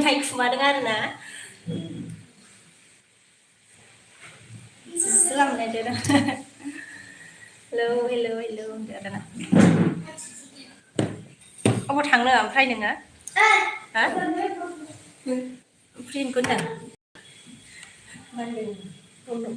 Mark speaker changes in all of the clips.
Speaker 1: नाय खुमादों आरो ना खालामनाय देरा हेलौ हेलौ हेलौ आरो ना अबाव थांनो ओमफ्राय नोङो हा फ्रिनखौ होनदों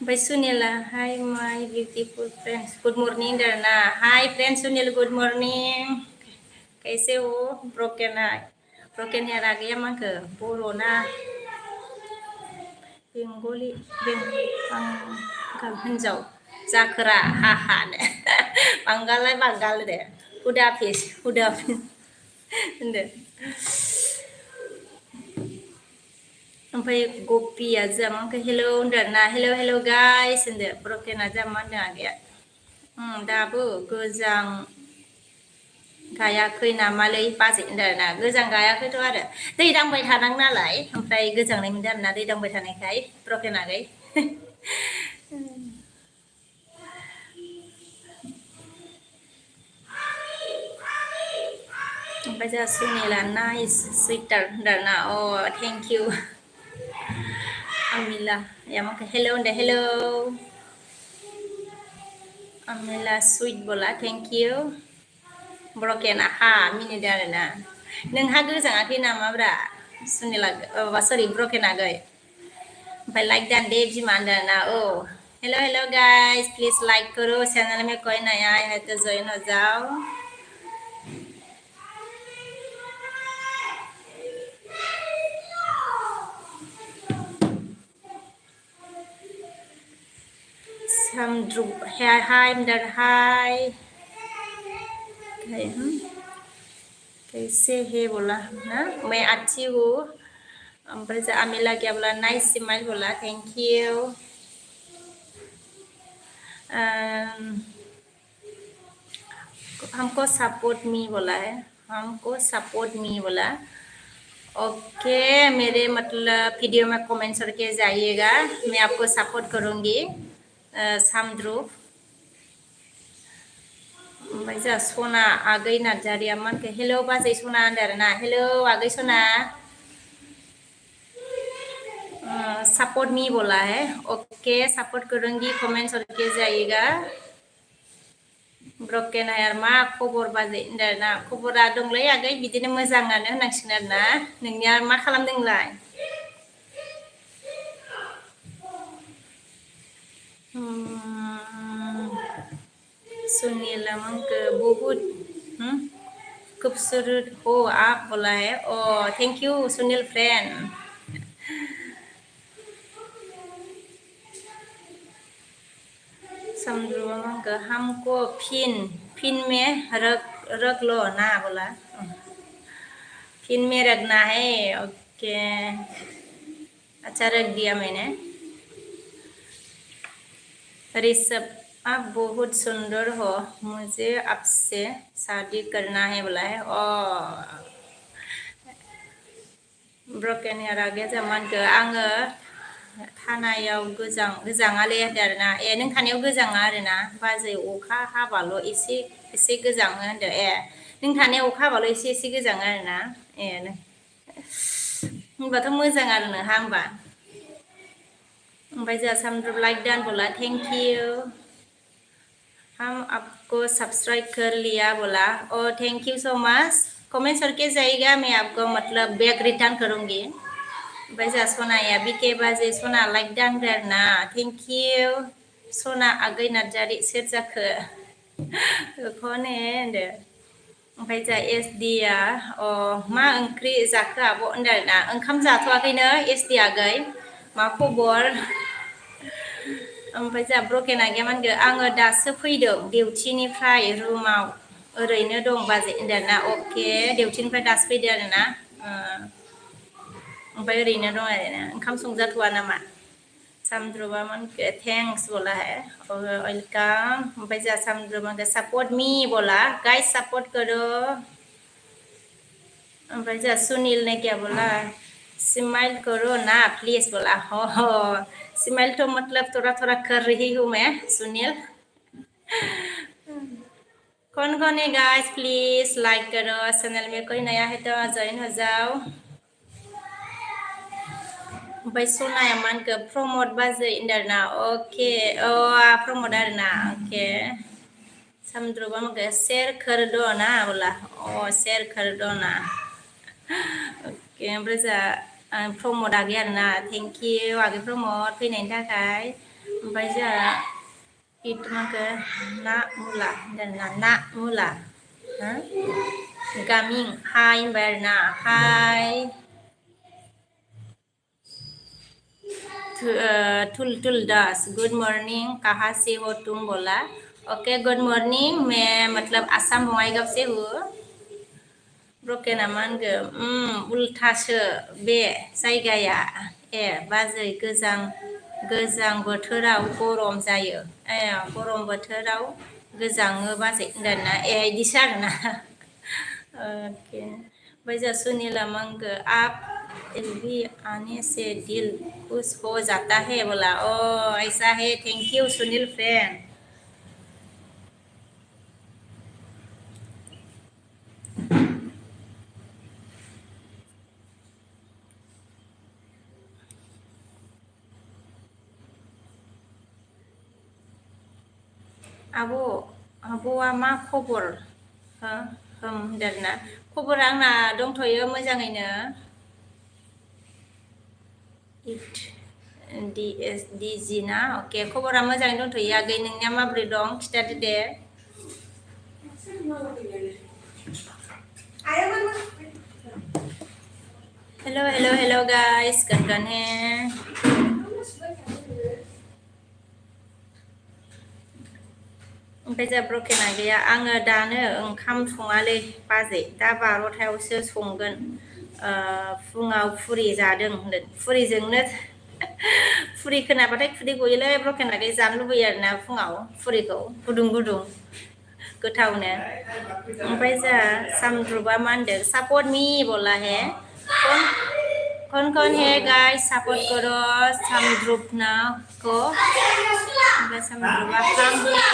Speaker 1: ओमफ्राय सुनिला hi my beautiful friends good morning देरना hi friend Sunil good morning कैसे हो ब्रोकन हेयर आ गया माखो बर' ना बेंगलि बांगाल हिन्जाव जाखोरा हा बांगालाय बांगाल दे हुदाफिस होनदो ओमफ्राय गपिया जामाखौ हेलौ होनदो ना हेलौ हेलौ गाइस होनदो ब्रकेना जामा होनदों आगैया दाबो गोजां गायाखै नामालै बाजै होनदों आरोना गोजां गायाखैथ' आरो दै दांबाय थानां नालाय ओमफ्राय गोजांनाय मोनदों आरोना दै दांबाय थानायखाय ब्रकेन आगै ओमफ्राय जोंहा सुनिला नाइस सुइटार होनदों ना अ thank you Amila ya maka hello and hello Amila sweet bola thank you broken aha mini darena नोंहा गोजाङाखै नामाब्रा सुनिला sorry broken आगै ओमफ्राय लाइक दान दे बिमा होनदोंना औ hello hello guys please like करो चैनल में कोई नया है तो ज्वाइन हो जाओ Samdru hi dan hi कैसे है बोला ना मैं अच्छी हूँ ओमफ्राय जा आमिला क्या बोला नाइस स्माइल बोला थैंक यू हमको सपोर्ट मी बोला है हमको सपोर्ट मी बोला ओके मेरे मतलब वीडियो में कमेंट करके जाइएगा मैं आपको सपोर्ट करूँगी सामद्रुप ओमफ्राय जोंहा सना आगै नार्जारिया मानखो हेलौ बाजै सना होनदों आरोना हेलौ आगै सना सपोर्ट मी बोला है ओके सपोर्ट करूँगी कमेंट करके जाइएगा ब्रकेन हायार मा खबर बाजै होनदों आरोना खबरा दंलै आगै बिदिनो मोजाङानो होनांसिगोन आरोना नोंनिया मा खालामदोंलाय सुनीला मंक बहुत खूबसूरत हो आप बोला है ओ थैंक यू सुनील फ्रेंड समझो मंक हमको फिन में रख लो ना बोला फिन में रखना है ओके अच्छा रख दिया मैंने ऋषभ आप बहुत सुंदर हो मुझे आपसे शादी करना है बोला है ब्रकेन हेयर आगैया जामानखो आङो थानायाव गोजाङालै होनदों आरोना नों थानायाव गोजाङा आरोना बाजै अखा हाबाल' एसे गोजाङो होनदों नों थानायाव अखा हाबाल' एसे गोजाङो आरोना होनबाथ' मोजां आरो नोंहा होनबा ओमफ्राय जोंहा सामद्रुप लाइक दान बोला थैंक यू हम आपको सब्सक्राइब कर लिया बोला oh thank you so much comment करके जाइएगा मैं आपको मतलब बैक रिटर्न करूँगी ओमफ्राय जोंहा सनाया बिके बाजै सना लाइक दान आरोना थैंक यू सना आगै नार्जारि सोर जाखो बेखौनो होनदो ओमफ्राय जोंहा एस डिया मा ओंख्रि जाखो आब' होनदों आरोना ओंखाम जाथ'वाखैनो एस डि आगै मा खबर ओमफ्राय जोंहा ब्रकेन आगैया मा होनदों आङो दासो फैदों डिउटिनिफ्राय रुमाव ओरैनो दं बाजै होनदों आरोना अके डिउटिनिफ्राय दासो फैदो आरोना ओमफ्राय ओरैनो दं आरोना ओंखाम संजाथ'वा नामा सामद्रुबा मोनखो थेंक्स बोला है वेलकाम ओमफ्राय जोंहा सामद्रुबा सपोर्ट मी बोला गाइस सपोर्ट करो ओमफ्राय जोंहा सुनील ने क्या बोला स्माइल करो ना प्लीज बोला हो स्माइल तो मतलब थोड़ा थोड़ा कर रही हूँ मैं सुनील कौन है गाइस प्लीज लाइक करो चैनल में कोई नया है तो ज्वाइन हो जाओ ओमफ्राय सनाया मा होनखो प्रमद बाजै होनदों अके प्रमद आरोना अके सामद्रुबा होनखो शेर खोरदना बोला शेर खोरदना अके ओमफ्राय जा प्रमद आगै आरोना थेंक इउ आगै प्रमद फैनायनि थाखाय ओमफ्राय जोंहा itu mangke nak mula dan nak mula gaming hai berna hai tul tul das good morning कहाँ से हो तुम बोला ओके गुड मॉर्निंग मैं मतलब आसाम बङाइगाव से हूँ ब्रकेन मा होनगो उल्थासो बे जायगाया बाजै गोजां बोथोराव गरम जायो गरम बोथोराव गोजाङो बाजै होनदोंना इदिसो आरोना ओके ओमफ्राय जोंहा सुनिला मा होनगो आप भी आने से दिल खुश हो जाता है बोला ऐसा है थैंक यू सुनील फ्रेंड आब'आ मा खबर होनदोंना खबरा आंना दंथ'यो मोजाङैनो डिजि ना अके खबरा मोजाङै दंथ'यो आगै नोंनिया माबोरै दं खिथादो दे हेल' गाइस कन है ओमफ्राय जोंहा ब्रकेना गैया आङो दानो ओंखाम सङालै बाजै दा 12थायावसो संगोन फुङाव फुरि जादों होनदों फुरिजोंनो फुरि खोनाबाथाय खुदै गयोलै ब्रकेना गैया जानो लुबैयो आरोना फुङाव फुरिखौ गुदुं गुदुं गोथावनो ओमफ्राय जोंहा सामद्रुबा मा होनदों सापर्ट मी बोला है कौन है गाइस सपोर्ट करो सामद्रुबना को सामद्रुबा काम है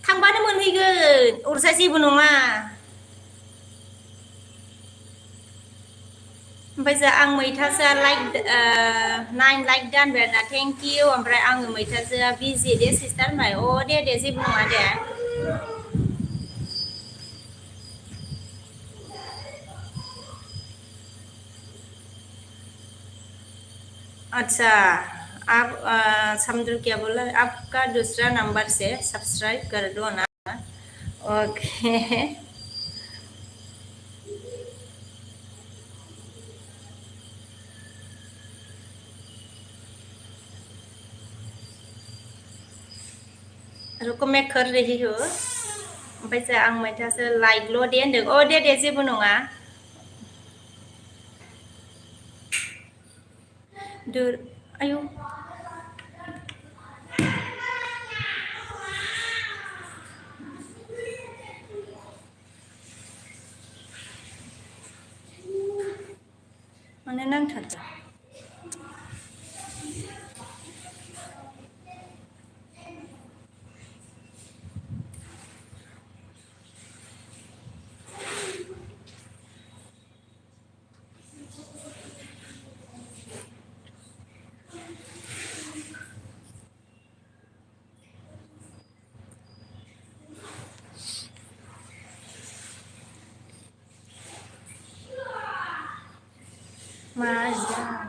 Speaker 1: थांबानो मोनहैगोन अरसा जेबो नङा ओमफ्राय जा आं मैथाजोआ लाइक 9 लाइक दानबाय आरोना थेंक इउ ओमफ्राय आङो मैथाजोआ बिजि दे सिस्टार होनबाय दे जेबो नङा दे अच्छा आप समझो क्या बोला आपका दूसरा नंबर से सब्सक्राइब कर दो ना ओके रुको मैं कर रही हूँ ओमफ्राय जा आं मैथासो लाइकल' दे होनदों दे जेबो नङा आयु माने नांथारदों मा